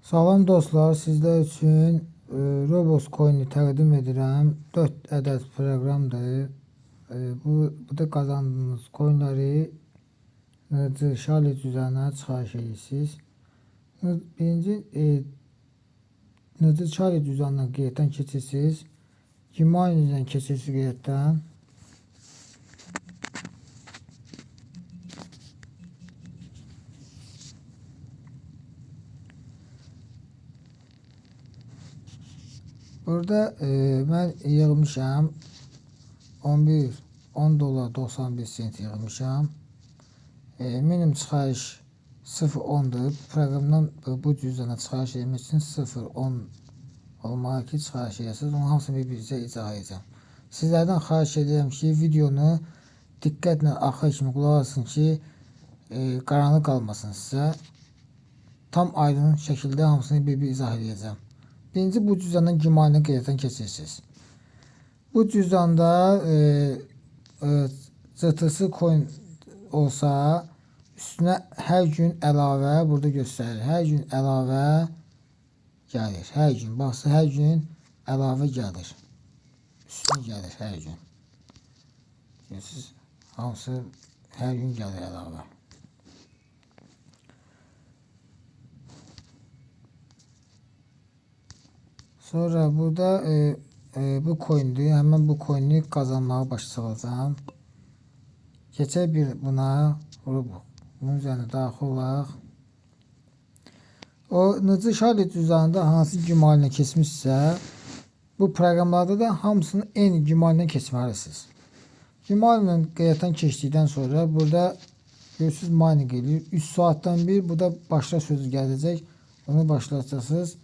Salam dostlar, sizler üçün Roblox coin'i təqdim edirəm. 4 ədəd proqramdır. Bu da qazandığınız coinləri Charlie üzərinə çıxarış edirsiniz. Birinci Charlie üzərindən qeyddən keçirsiniz. Gmail-dən keçirsiniz qeyddən. Burada mən yığmışam 10 dollar 91 sent yığmışam. Minimum çıxarış 0.10'dur. Proqramdan bu cüzdana çıxarış etmək üçün 0.10 olmalı ki, çıxarış edəsiniz. Onun hamısını bir-birinizə izah edəcəm. Sizlərdən xahiş edirəm ki, videonu diqqətlə axır kimi qulaq asın ki, qaranlıq qalmasın sizə. Tam aydın şəkildə hamısını bir-bir izah edəcəm. Birinci bu cüzdandan Gmail-dən qeyddən keçirsiniz. Bu cüzdanda CTS coin olsa üstünə hər gün əlavə burada göstərir. Hər gün əlavə gəlir. Hər gün. Baxsa hər gün əlavə gəlir. Üstünə gəlir hər gün. Görürsünüz, hamısı hər gün gəlir əlavə. Sonra burada bu coin'dir. Həmən bu coin'i qazanmağa başlayacağam. Keçək bir buna bunun üzərində daxil olaq. O necə Charlie üzərində hansı Gmail-lə keçmişsə, bu proqramlarda da hamısını eyni Gmail-lə keçməlisiniz. Gmail-lə qeyddən keçdikdən sonra burada görürsünüz mining eləyir. 3 saatdan bir burada başla sözü gələcək. Onu başlatacaqsınız.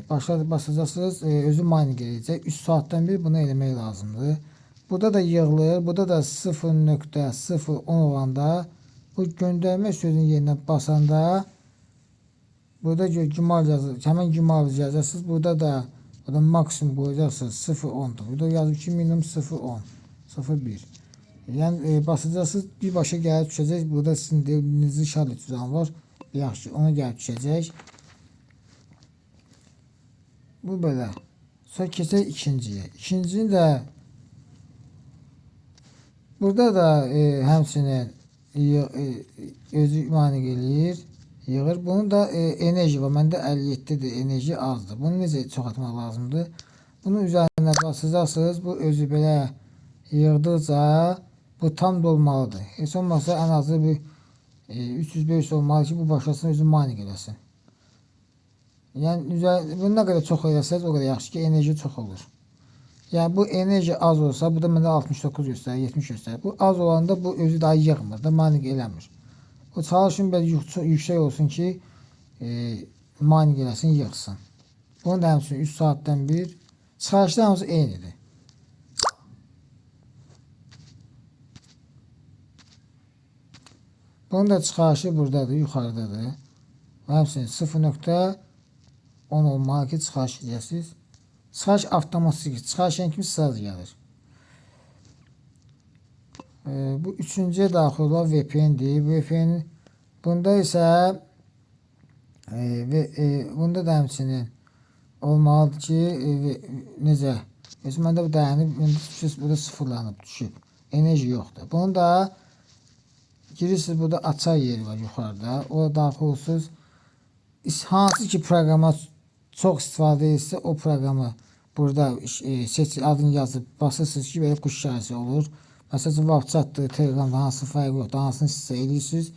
Basacaqsınız, özü mining eləyəcək. 3 saatdan bir bunu eləmək lazımdır. Burada da yığılır. Burada da 0.010 olanda bu göndərmə sözünün yerinə basanda burada Gmail yazır. Həmən Gmail yazacaqsınız. Burada da maksimum qoyacaqsınız 0.10'dur. Burada yazır ki minimum 0.10 0.1. Yəni basacaqsınız, birbaşa gəlib düşəcək. Burada sizin dilinizi Charlie düzəni var. Yaxşı, ona gəlib düşəcək. Bu belə. Sonra keçək ikinciyə. İkincini də burada da həmçinin özü mining eləyir, yığır. Bunun da enerji var. Məndə 57'dir. Enerji azdır. Bunu necə çoxaltmaq lazımdır? Bunun üzərinə basacaqsınız. Bu özü belə yığdıqca bu tam dolmalıdır. Heç olmazsa ən azı bir 300-500 olmalı ki, bu başlasın özü mining eləsin. Yəni bunu nə qədər çox eləsəz, o qədər yaxşı ki, enerji çox olur. Yəni bu enerji az olsa, bu da məndə 69 göstərir, 70 göstərir. Bu az olanda bu özü daha yığmır da, mining eləmir. O çalışın belə yüksək olsun ki, mining eləsin, yığsın. Bunu da həmçinin 3 saatdən bir. Çıxarışda hamısı eynidir. Bunun da çıxarışı buradadır, yuxarıdadır. Həmçinin 0.10 olmalı ki, çıxarış edəsiniz. Çıxarış avtomatik, çıxarış kimi sırası gəlir. Bu üçüncüyə daxil olan VPN-dir. VPN bunda isə bunda da həmçinin olmalıdır ki, necə? Məndə bu dayanıb, burada sıfırlanıb, düşüb. Enerji yoxdur. Bunu da girirsiniz, burada açar yeri var yuxarıda. O daxil olsunuz. Hansı ki proqrama çox istifadə edirsə, o proqramı burada adını yazıb basırsınız ki, belə quş şərisi olur. Məsələn, WhatsApp-dır, Telegramda hansı fərqi yoxdur, hansını sizə edirsiniz,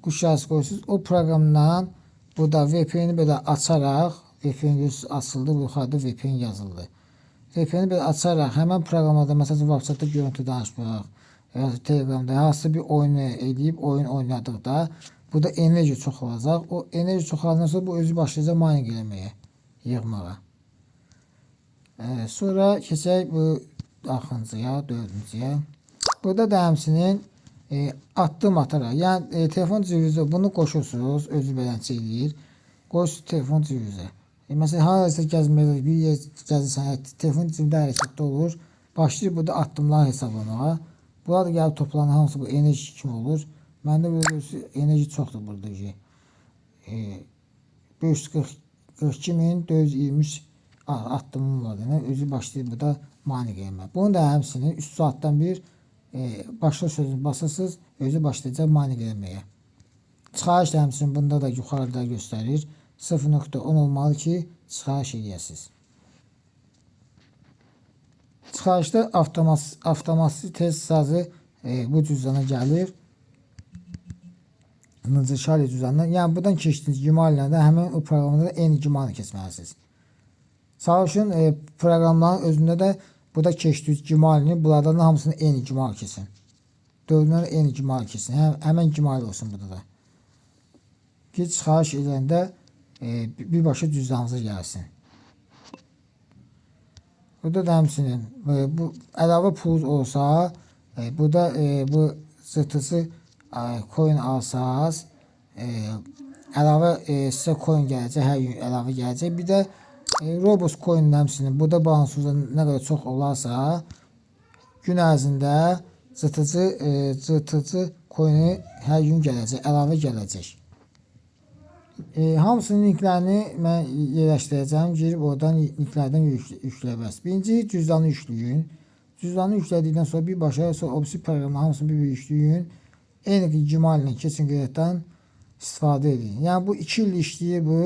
quş şərisi qoyursunuz. O proqramdan burada VPN-i belə açaraq, VPN görürsünüz açıldı, bu yuxarıda VPN yazıldı. VPN-i belə açaraq, həmən proqramda, məsələn, WhatsApp-da görüntü danışmaq, Telegramda hansısa bir oyunu eləyib, oyun oynadıqda burada enerji çox olacaq. O enerji çoxalandan sonra bu özü başlayacaq mining eləməyə, yığmağa. Sonra keçək bu axıncıya, dördüncüyə. Burada da həmçinin addım ataraq. Yəni telefon cihazı bunu qoşursunuz, özü belənçə eləyir. Qoşursunuz telefon cihazı. Məsələn, harasa gəzməyə, bir yer gəzirsən, telefon cihazında hərəkətdə olur. Başlayır burada addımlar hesablamağa. Bunlar da gəlib toplanır, hamısı bu enerji kimi olur. Məndə burada enerji çoxdur burada ki. 542.423 addımım var. Yəni özü başlayır burada mane qiyamə. Bunu da həmçinin 3 saatdan bir başqa sözünü basırsınız, özü başlayacaq mane qiyamaya. Çıxarış da həmçinin bunda da yuxarıda göstərir. 0.10 olmalı ki, çıxarış edəsiniz. Çıxarışda avtomatik test sazı bu cüzdana gəlir. Şari cüzdanından. Yəni buradan keçdiyiniz Gmail-lə də həmin o proqramda da eyni Gmail keçməlisiniz. Çalışın proqramların özündə də burada keçdiyiniz Gmail-ni bunlardan hamısını eyni Gmail keçsin. Dördündən eyni Gmail keçsin. Həmən Gmail olsun burada da. Ki çıxarış edəndə birbaşa cüzdanınıza gəlsin. Burada da həmçinin bu əlavə pulunuz olsa, burada bu zıtısı coin alsaz, əlavə sizə coin gələcək, hər gün əlavə gələcək. Bir də Robux coin həmçinin burada balansunuzda nə qədər çox olarsa, gün ərzində zıtıcı coini hər gün gələcək, əlavə gələcək. Hamısının linklərini mən yerləşdirəcəm. Girib oradan linklərdən yükləyə. Birinci cüzdanı yükləyin. Cüzdanı yüklədikdən sonra birbaşa obsi proqramı hamısını bir yükləyin. Eyni Gmail ilə keçin qeyddən istifadə edin. Yəni bu 2 il işləyir bu.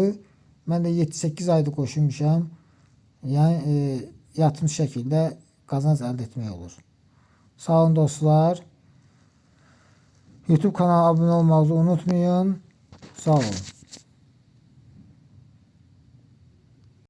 Mən də 7-8 ayda qoşulmuşam. Yəni yatmış şəkildə qazanc əldə etmək olur. Sağ olun dostlar. YouTube kanalına abunə olmanızı unutmayın. Sağ olun.